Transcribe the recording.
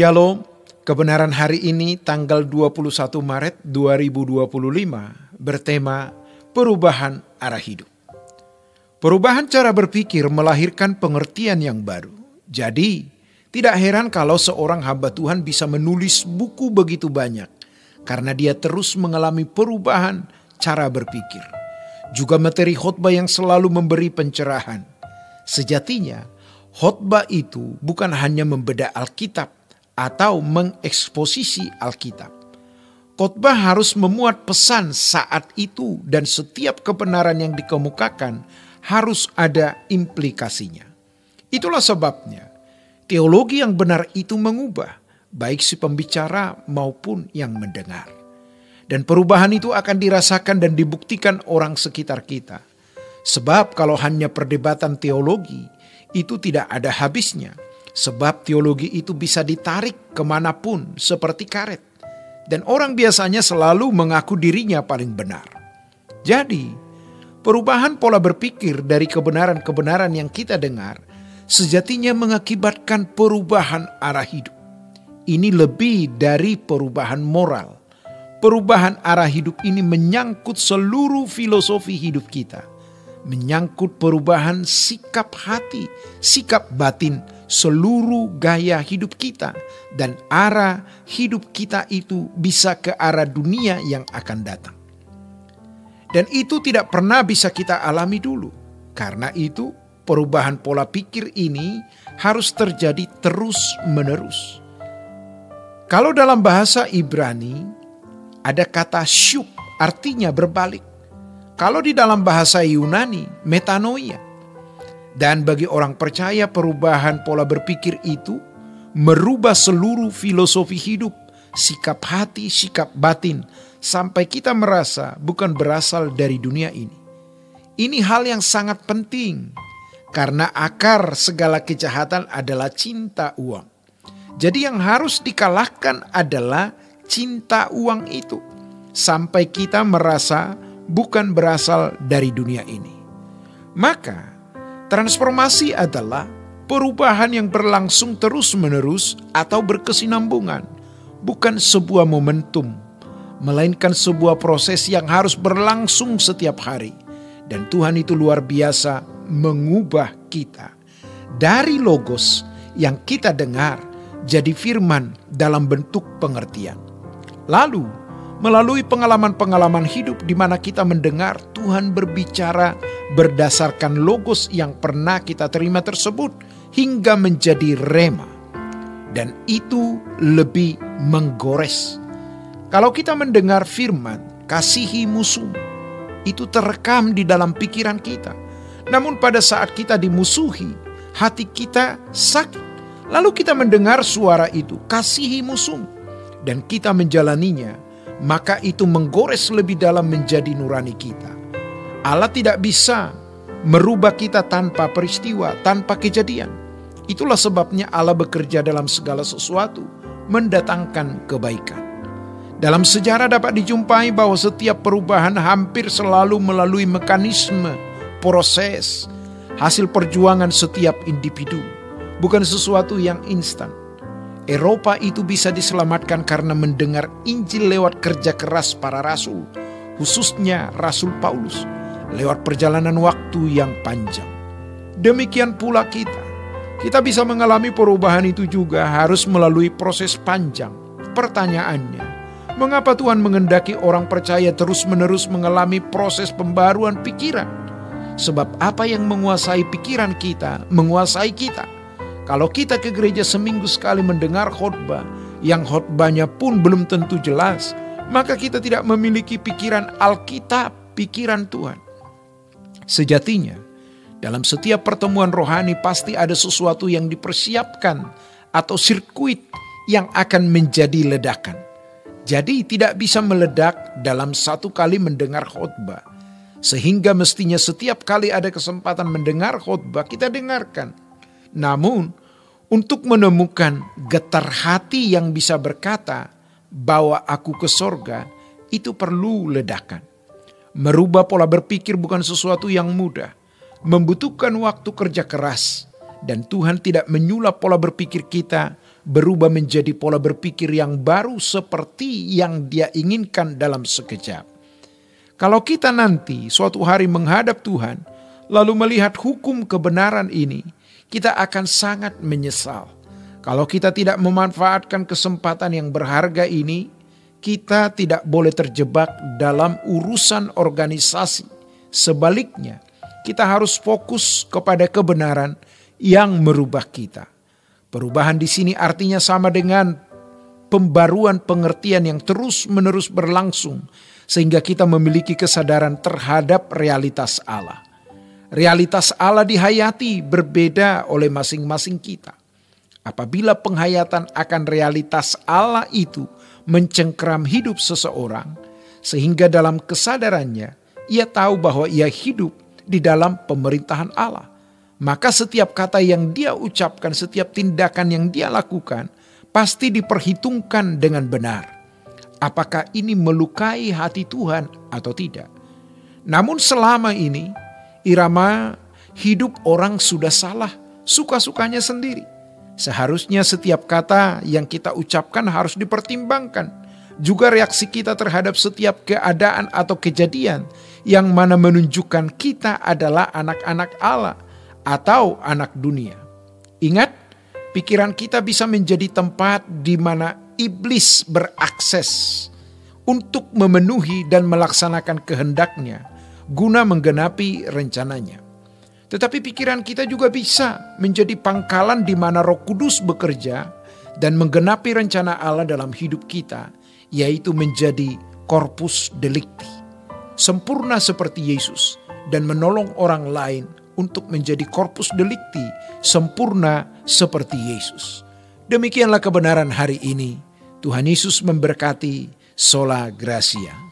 Shalom, kebenaran hari ini tanggal 21 Maret 2025 bertema perubahan arah hidup. Perubahan cara berpikir melahirkan pengertian yang baru. Jadi, tidak heran kalau seorang hamba Tuhan bisa menulis buku begitu banyak karena dia terus mengalami perubahan cara berpikir. Juga materi khotbah yang selalu memberi pencerahan. Sejatinya, khotbah itu bukan hanya membedah Alkitab atau mengeksposisi Alkitab. Khotbah harus memuat pesan saat itu dan setiap kebenaran yang dikemukakan harus ada implikasinya. Itulah sebabnya teologi yang benar itu mengubah baik si pembicara maupun yang mendengar. Dan perubahan itu akan dirasakan dan dibuktikan orang sekitar kita. Sebab kalau hanya perdebatan teologi itu tidak ada habisnya. Sebab teologi itu bisa ditarik kemanapun seperti karet. Dan orang biasanya selalu mengaku dirinya paling benar. Jadi, perubahan pola berpikir dari kebenaran-kebenaran yang kita dengar sejatinya mengakibatkan perubahan arah hidup. Ini lebih dari perubahan moral. Perubahan arah hidup ini menyangkut seluruh filosofi hidup kita. Menyangkut perubahan sikap hati, sikap batin, seluruh gaya hidup kita. Dan arah hidup kita itu bisa ke arah dunia yang akan datang. Dan itu tidak pernah bisa kita alami dulu. Karena itu perubahan pola pikir ini harus terjadi terus-menerus. Kalau dalam bahasa Ibrani ada kata syuk, artinya berbalik. Kalau di dalam bahasa Yunani, metanoia. Dan bagi orang percaya perubahan pola berpikir itu merubah seluruh filosofi hidup, sikap hati, sikap batin. Sampai kita merasa bukan berasal dari dunia ini. Ini hal yang sangat penting. Karena akar segala kejahatan adalah cinta uang. Jadi yang harus dikalahkan adalah cinta uang itu. Sampai kita merasa bukan berasal dari dunia ini. Maka transformasi adalah perubahan yang berlangsung terus-menerus atau berkesinambungan. Bukan sebuah momentum, melainkan sebuah proses yang harus berlangsung setiap hari. Dan Tuhan itu luar biasa mengubah kita. Dari logos yang kita dengar jadi firman dalam bentuk pengertian. Lalu melalui pengalaman-pengalaman hidup di mana kita mendengar Tuhan berbicara berdasarkan logos yang pernah kita terima tersebut hingga menjadi rema. Dan itu lebih menggores. Kalau kita mendengar firman, kasihi musuhmu, itu terekam di dalam pikiran kita. Namun pada saat kita dimusuhi, hati kita sakit. Lalu kita mendengar suara itu, kasihi musuhmu, dan kita menjalaninya, maka itu menggores lebih dalam menjadi nurani kita. Allah tidak bisa merubah kita tanpa peristiwa, tanpa kejadian. Itulah sebabnya Allah bekerja dalam segala sesuatu, mendatangkan kebaikan. Dalam sejarah dapat dijumpai bahwa setiap perubahan hampir selalu melalui mekanisme, proses, hasil perjuangan setiap individu. Bukan sesuatu yang instan. Eropa itu bisa diselamatkan karena mendengar Injil lewat kerja keras para rasul, khususnya Rasul Paulus, lewat perjalanan waktu yang panjang. Demikian pula kita. Kita bisa mengalami perubahan itu juga harus melalui proses panjang. Pertanyaannya, mengapa Tuhan mengendaki orang percaya terus-menerus mengalami proses pembaruan pikiran? Sebab apa yang menguasai pikiran kita, menguasai kita. Kalau kita ke gereja seminggu sekali mendengar khotbah, yang khotbahnya pun belum tentu jelas, maka kita tidak memiliki pikiran Alkitab, pikiran Tuhan. Sejatinya, dalam setiap pertemuan rohani pasti ada sesuatu yang dipersiapkan atau sirkuit yang akan menjadi ledakan. Jadi tidak bisa meledak dalam satu kali mendengar khotbah. Sehingga mestinya setiap kali ada kesempatan mendengar khotbah kita dengarkan. Namun untuk menemukan getar hati yang bisa berkata, bawa aku ke sorga, itu perlu ledakan. Merubah pola berpikir bukan sesuatu yang mudah. Membutuhkan waktu kerja keras. Dan Tuhan tidak menyulap pola berpikir kita berubah menjadi pola berpikir yang baru seperti yang Dia inginkan dalam sekejap. Kalau kita nanti suatu hari menghadap Tuhan, lalu melihat hukum kebenaran ini, kita akan sangat menyesal. Kalau kita tidak memanfaatkan kesempatan yang berharga ini, kita tidak boleh terjebak dalam urusan organisasi. Sebaliknya, kita harus fokus kepada kebenaran yang merubah kita. Perubahan di sini artinya sama dengan pembaruan pengertian yang terus-menerus berlangsung, sehingga kita memiliki kesadaran terhadap realitas Allah. Realitas Allah dihayati berbeda oleh masing-masing kita. Apabila penghayatan akan realitas Allah itu mencengkeram hidup seseorang, sehingga dalam kesadarannya ia tahu bahwa ia hidup di dalam pemerintahan Allah, maka setiap kata yang dia ucapkan, setiap tindakan yang dia lakukan pasti diperhitungkan dengan benar. Apakah ini melukai hati Tuhan atau tidak? Namun selama ini irama hidup orang sudah salah, suka-sukanya sendiri. Seharusnya setiap kata yang kita ucapkan harus dipertimbangkan. Juga reaksi kita terhadap setiap keadaan atau kejadian yang mana menunjukkan kita adalah anak-anak Allah atau anak dunia. Ingat, pikiran kita bisa menjadi tempat di mana iblis berakses untuk memenuhi dan melaksanakan kehendaknya guna menggenapi rencananya. Tetapi pikiran kita juga bisa menjadi pangkalan di mana Roh Kudus bekerja dan menggenapi rencana Allah dalam hidup kita, yaitu menjadi corpus delicti, sempurna seperti Yesus, dan menolong orang lain untuk menjadi corpus delicti, sempurna seperti Yesus. Demikianlah kebenaran hari ini. Tuhan Yesus memberkati. Sola Gracia.